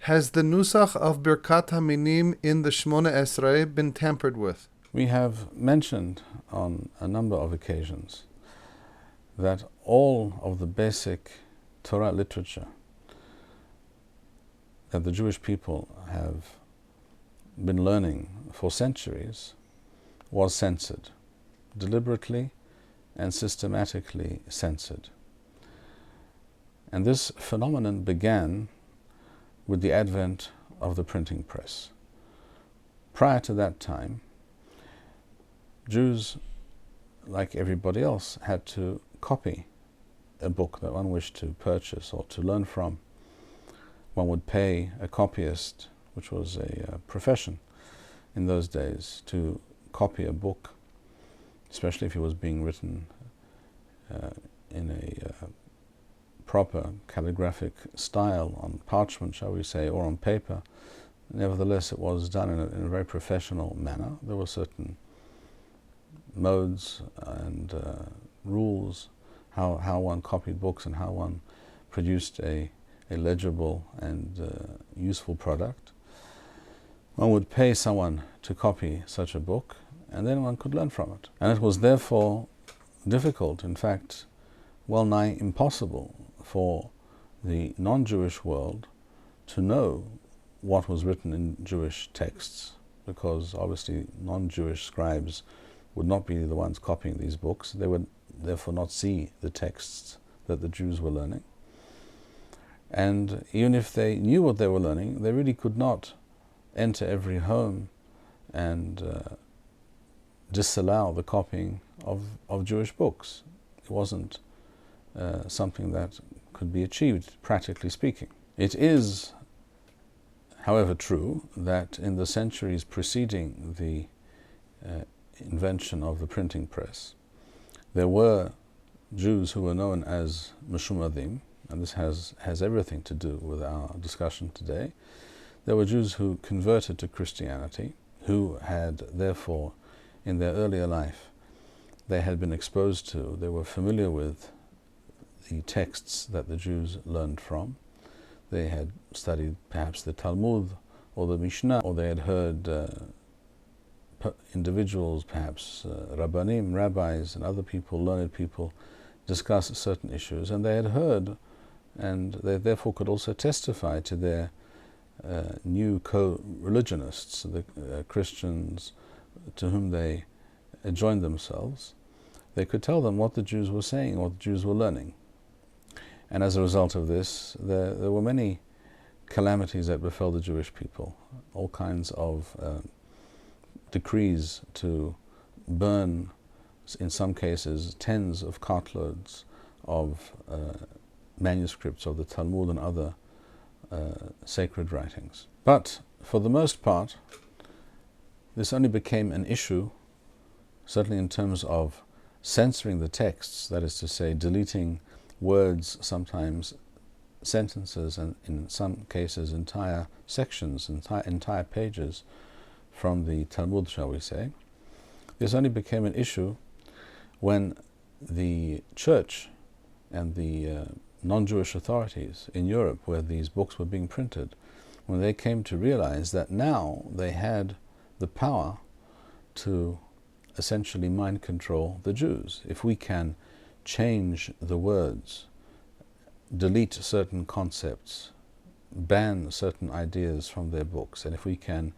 Has the nusach of Birkat HaMinim in the Shmona Esrei been tampered with? We have mentioned on a number of occasions that all of the basic Torah literature that the Jewish people have been learning for centuries was censored, deliberately and systematically censored. And this phenomenon began with the advent of the printing press. Prior to that time, Jews, like everybody else, had to copy a book that one wished to purchase or to learn from. One would pay a copyist, which was a profession in those days, to copy a book, especially if it was being written in a proper calligraphic style on parchment, shall we say, or on paper. Nevertheless, it was done in a very professional manner. There were certain modes and rules how one copied books and how one produced a legible and useful product. One would pay someone to copy such a book, and then one could learn from it. And it was therefore difficult, in fact, well nigh impossible for the non-Jewish world to know what was written in Jewish texts, because obviously non-Jewish scribes would not be the ones copying these books. They would therefore not see the texts that the Jews were learning. And even if they knew what they were learning, they really could not enter every home and disallow the copying of Jewish books. It wasn't something that could be achieved, practically speaking. It is, however, true that in the centuries preceding the invention of the printing press, there were Jews who were known as Meshumadim, and this has everything to do with our discussion today. There were Jews who converted to Christianity, who had therefore, in their earlier life, they had been exposed to, they were familiar with the texts that the Jews learned from. They had studied perhaps the Talmud or the Mishnah, or they had heard individuals, perhaps Rabbanim, rabbis, and other people, learned people, discuss certain issues, and they had heard, and they therefore could also testify to their new co-religionists, the Christians to whom they joined themselves. They could tell them what the Jews were saying, what the Jews were learning. And as a result of this, there were many calamities that befell the Jewish people, all kinds of decrees to burn, in some cases, tens of cartloads of manuscripts of the Talmud and other sacred writings. But for the most part, this only became an issue, certainly in terms of censoring the texts, that is to say, deleting words, sometimes sentences, and in some cases entire sections, entire pages from the Talmud, shall we say. This only became an issue when the church and the non-Jewish authorities in Europe, where these books were being printed, when they came to realize that now they had the power to essentially mind control the Jews. If we can change the words, delete certain concepts, ban certain ideas from their books, and if we can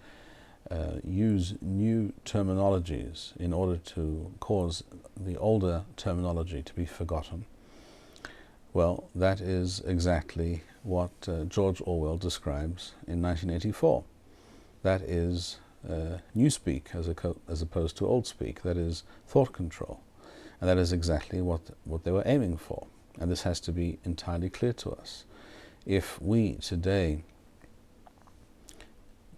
use new terminologies in order to cause the older terminology to be forgotten, well, that is exactly what George Orwell describes in 1984. That is newspeak as opposed to old speak. That is thought control. And that is exactly what they were aiming for. And this has to be entirely clear to us. If we today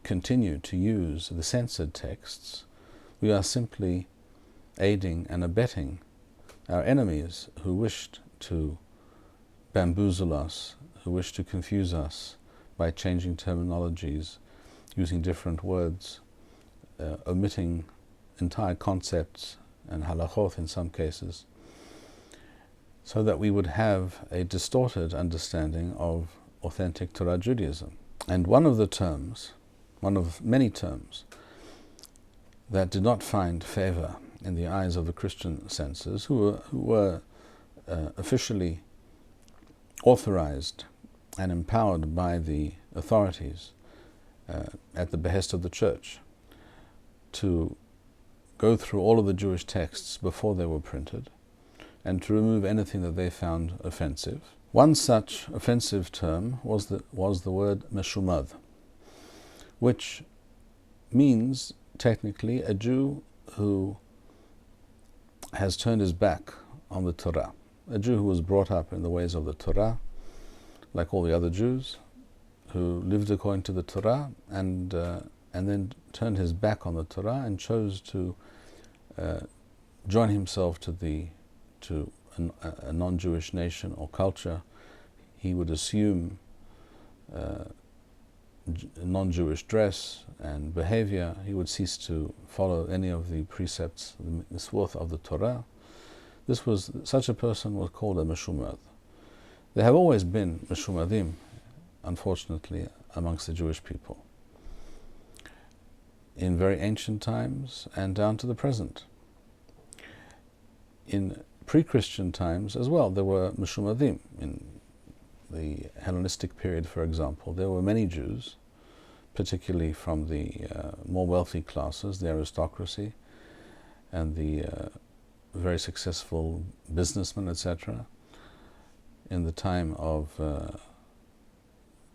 continue to use the censored texts, we are simply aiding and abetting our enemies who wished to bamboozle us, who wished to confuse us by changing terminologies, using different words, omitting entire concepts and halachot in some cases, so that we would have a distorted understanding of authentic Torah Judaism. And one of the terms, one of many terms, that did not find favor in the eyes of the Christian censors, who were officially authorized and empowered by the authorities at the behest of the church to go through all of the Jewish texts before they were printed and to remove anything that they found offensive. One such offensive term was the word meshumad, which means technically a Jew who has turned his back on the Torah, a Jew who was brought up in the ways of the Torah, like all the other Jews, who lived according to the Torah and then turned his back on the Torah and chose to join himself to a non-Jewish nation or culture. He would assume non-Jewish dress and behavior. He would cease to follow any of the precepts, the mitzvot of the Torah. Such a person was called a meshumad. There have always been meshumadim, unfortunately, amongst the Jewish people, in very ancient times and down to the present. In pre-Christian times as well, there were meshumadim. In the Hellenistic period, for example, there were many Jews, particularly from the more wealthy classes, the aristocracy, and the very successful businessmen, etc., in the time of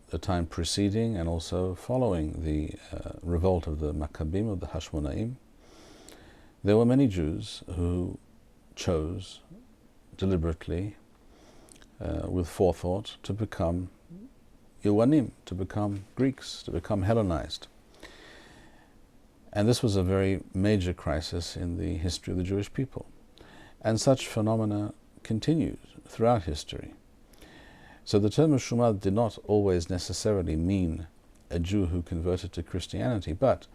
the time preceding and also following the revolt of the Maccabim, of the Hashmonaim. There were many Jews who chose deliberately, with forethought, to become Yuanim, to become Greeks, to become Hellenized. And this was a very major crisis in the history of the Jewish people. And such phenomena continued throughout history. So the term Meshumad did not always necessarily mean a Jew who converted to Christianity, but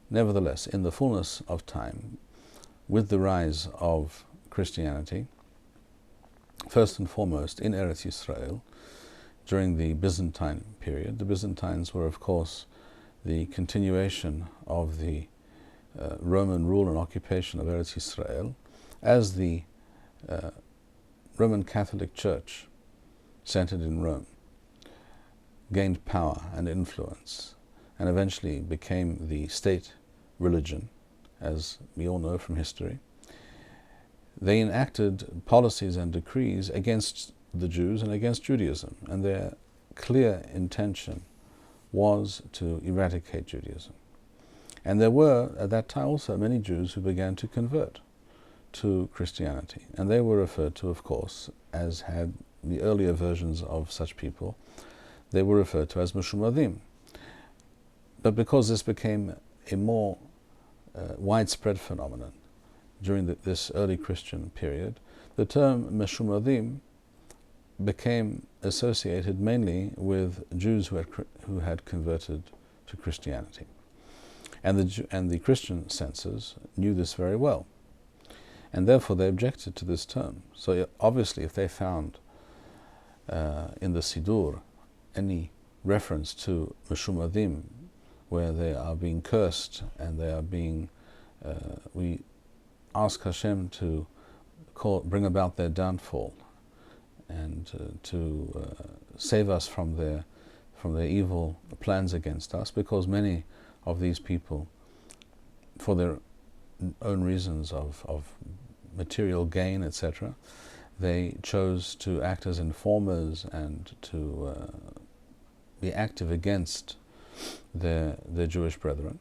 nevertheless, in the fullness of time, with the rise of Christianity, first and foremost in Eretz Yisrael, during the Byzantine period. The Byzantines were, of course, the continuation of the Roman rule and occupation of Eretz Yisrael, as the Roman Catholic Church, centered in Rome, gained power and influence and eventually became the state religion, as we all know from history. They enacted policies and decrees against the Jews and against Judaism, and their clear intention was to eradicate Judaism. And there were, at that time also, many Jews who began to convert to Christianity, and they were referred to, of course, as had the earlier versions of such people, they were referred to as Meshumadim. But because this became a more widespread phenomenon during this early Christian period, the term Meshumadim became associated mainly with Jews who had converted to Christianity. And the Christian censors knew this very well, and therefore they objected to this term. So obviously, if they found in the Siddur any reference to Meshumadim, where they are being cursed and they are being, we ask Hashem to bring about their downfall and to save us from their evil plans against us, because many of these people, for their own reasons of material gain, etc., they chose to act as informers and to be active against their Jewish brethren.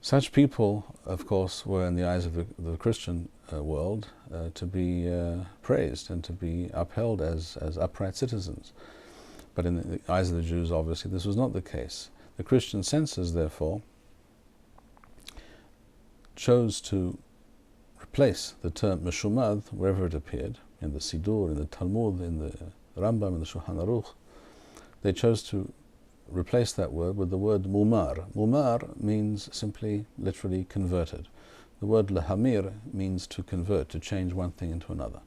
Such people, of course, were in the eyes of the Christian world to be praised and to be upheld as upright citizens. But in the eyes of the Jews, obviously, this was not the case. The Christian censors, therefore, chose to replace the term Meshumad wherever it appeared, in the Siddur, in the Talmud, in the Rambam, in the Shulchan Aruch. They chose to replace that word with the word Mumar. Mumar means simply, literally, converted. The word Lahamir means to convert, to change one thing into another.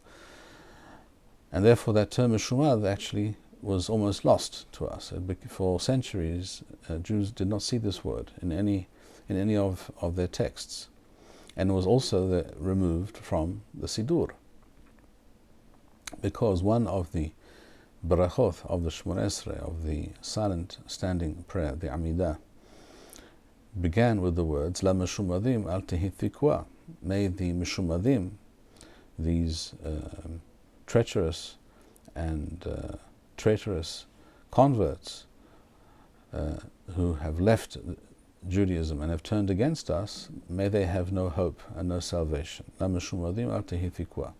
And therefore that term Meshumad actually was almost lost to us. For centuries, Jews did not see this word in any of their texts, and it was also removed from the Siddur, because one of the brachot of the Shemona Esrei, of the silent standing prayer, the Amidah, began with the words La Meshumadim al Tehi Tikwa. May the Meshumadim, these treacherous and traitorous converts who have left Judaism and have turned against us, may they have no hope and no salvation. La Meshumadim al Tehi Tikwa.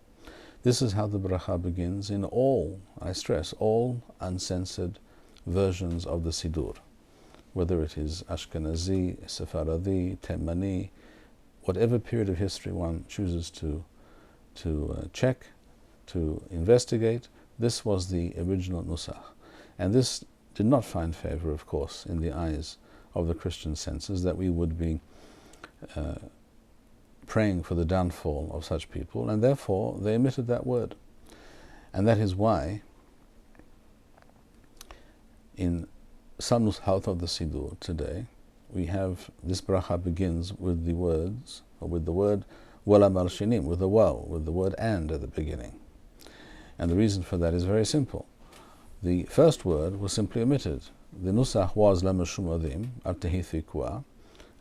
This is how the bracha begins in all, I stress, all uncensored versions of the Siddur, whether it is Ashkenazi, Sephardi, Temani, whatever period of history one chooses to check, to investigate. This was the original Nusach. And this did not find favor, of course, in the eyes of the Christian censors, that we would be praying for the downfall of such people, and therefore they omitted that word. And that is why in some Nushot of the Siddur today, we have this bracha begins with the words, or with the word Wala Malshinim, with the waw, with the word and at the beginning. And the reason for that is very simple. The first word was simply omitted. The Nusach was La Meshumadim al Tehi Tikwa.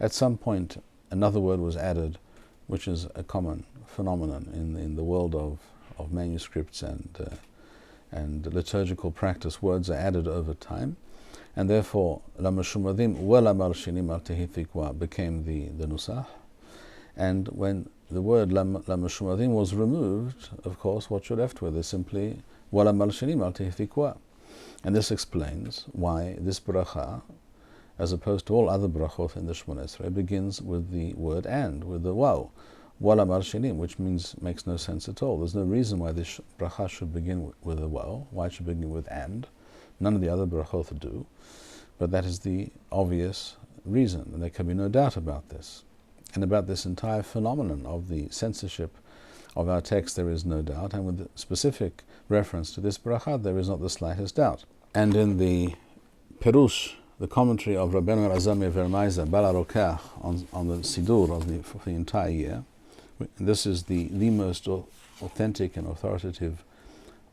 At some point another word was added, which is a common phenomenon in the world of manuscripts and liturgical practice. Words are added over time, and therefore La Meshumadim wa La Malshinim al Tehi Tikwa became the Nusach. And when the word La Meshumadim was removed, of course, what you're left with is simply Wa La Malshinim al Tehi Tikwa. And this explains why this bracha, as opposed to all other brachot in the Shemona Esrei, begins with the word and, with the waw, Wala Marshinim, which makes no sense at all. There's no reason why this bracha should begin with a waw, why it should begin with and. None of the other brachot do, but that is the obvious reason, and there can be no doubt about this. And about this entire phenomenon of the censorship of our text, there is no doubt, and with specific reference to this bracha, there is not the slightest doubt. And in the Perush, the commentary of Rabbeinu Razami Vermaiza Bala Rokach on the Siddur for the entire year, this is the most authentic and authoritative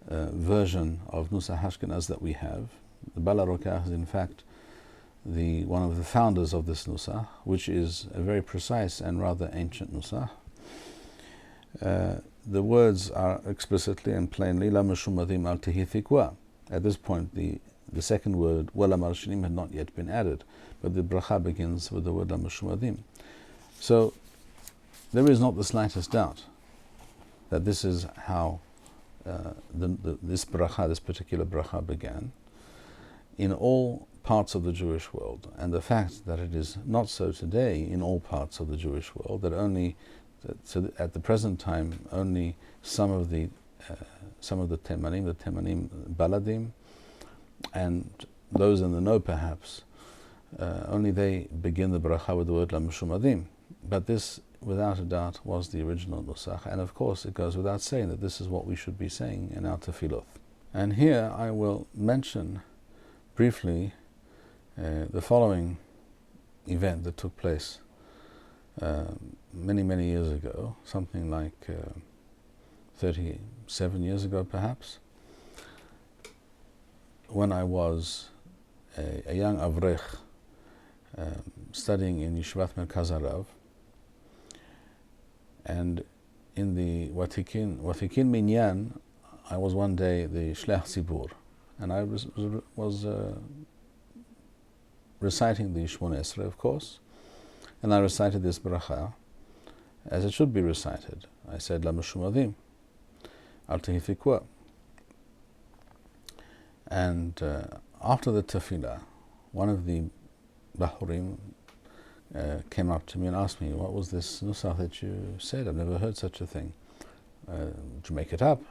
version of Nusach Ashkenaz that we have. The Bala Rokach is in fact one of the founders of this Nusach, which is a very precise and rather ancient Nusach. The words are explicitly and plainly La Meshumadim al Tehi Tikwa. At this point the second word, Wala Marshinim, had not yet been added, but the bracha begins with the word La Meshumadim. So there is not the slightest doubt that this is how this bracha, this particular bracha, began in all parts of the Jewish world. And the fact that it is not so today in all parts of the Jewish world, at the present time only some of the Temanim, Baladim, and those in the know perhaps, only they begin the bracha with the word La Meshumadim. But this, without a doubt, was the original Nusach, and of course it goes without saying that this is what we should be saying in our tefillot. And here I will mention briefly the following event that took place many years ago, something like 37 years ago perhaps, when I was a young avrech studying in Yeshivat Merkaz Harav, and in the Watikin Minyan, I was one day the Shlech Tzibur, and I was reciting the Shemona Esrei, of course, and I recited this bracha as it should be recited. I said La Meshumadim al Tehi Tikwa. And after the tefillah, one of the Bahurim came up to me and asked me, what was this Nusach that you said? I've never heard such a thing. Did you make it up?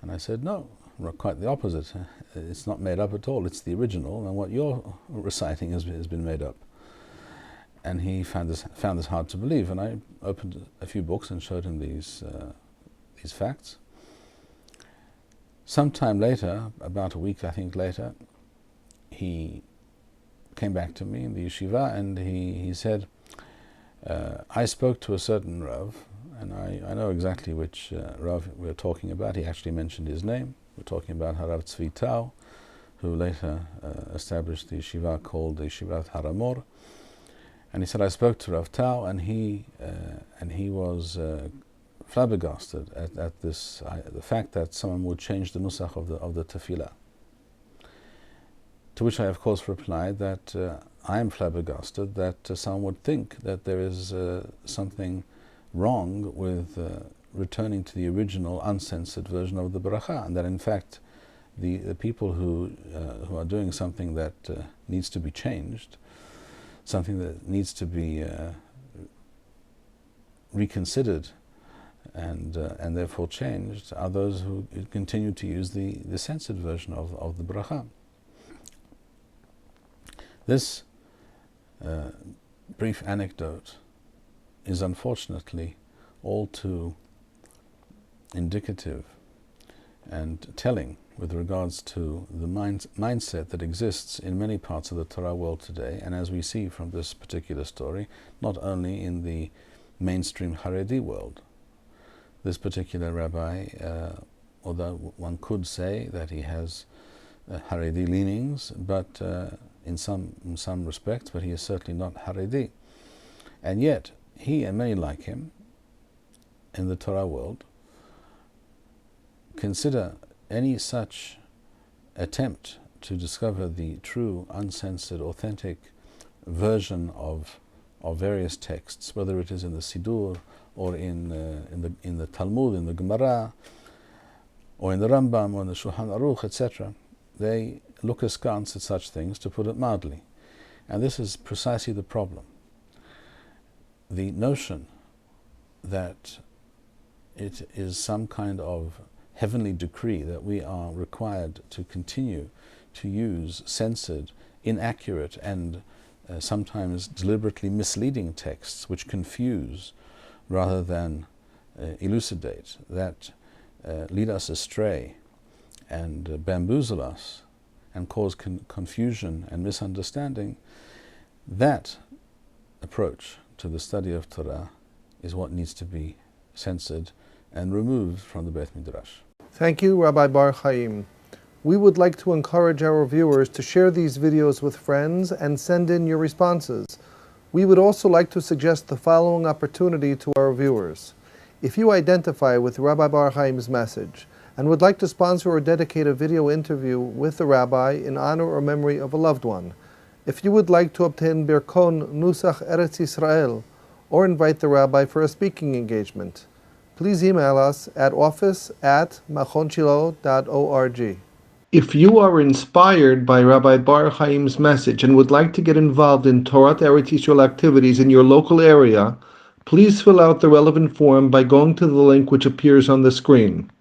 And I said, no, quite the opposite. It's not made up at all, it's the original, and what you're reciting has been made up. And he found this hard to believe, and I opened a few books and showed him these facts. Sometime later, about a week I think later, he came back to me in the yeshiva and he said, I spoke to a certain Rav, and I know exactly which Rav we're talking about. He actually mentioned his name. We're talking about Harav Tzvi Tau, who later established the yeshiva called the Yeshivat Haramor. And he said, I spoke to Rav Tau, and he was flabbergasted at this, the fact that someone would change the nusach of the tefillah. To which I, of course, replied that I am flabbergasted that someone would think that there is something wrong with returning to the original uncensored version of the bracha, and that in fact the people who are doing something that needs to be changed, something that needs to be reconsidered and therefore changed, are those who continue to use the censored version of the bracha. This brief anecdote is unfortunately all too indicative and telling with regards to the mindset that exists in many parts of the Torah world today, and as we see from this particular story, not only in the mainstream Haredi world. This particular rabbi, although one could say that he has Haredi leanings, but in some respects, but he is certainly not Haredi. And yet, he and many like him in the Torah world consider any such attempt to discover the true, uncensored, authentic version of various texts, whether it is in the Siddur or in the Talmud, in the Gemara, or in the Rambam, or in the Shulchan Aruch, etc. They look askance at such things, to put it mildly. And this is precisely the problem. The notion that it is some kind of heavenly decree that we are required to continue to use censored, inaccurate, and sometimes deliberately misleading texts which confuse rather than elucidate, that lead us astray and bamboozle us and cause confusion and misunderstanding, that approach to the study of Torah is what needs to be censored and removed from the Beit Midrash. Thank you, Rabbi Bar-Hayim. We would like to encourage our viewers to share these videos with friends and send in your responses. We would also like to suggest the following opportunity to our viewers. If you identify with Rabbi Bar-Hayim's message and would like to sponsor or dedicate a video interview with the rabbi in honor or memory of a loved one, if you would like to obtain Birkon Nusach Eretz Yisrael or invite the rabbi for a speaking engagement, please email us at office@machonshilo.org. If you are inspired by Rabbi Bar-Hayim's message and would like to get involved in Torah Eretz Yisrael activities in your local area, please fill out the relevant form by going to the link which appears on the screen.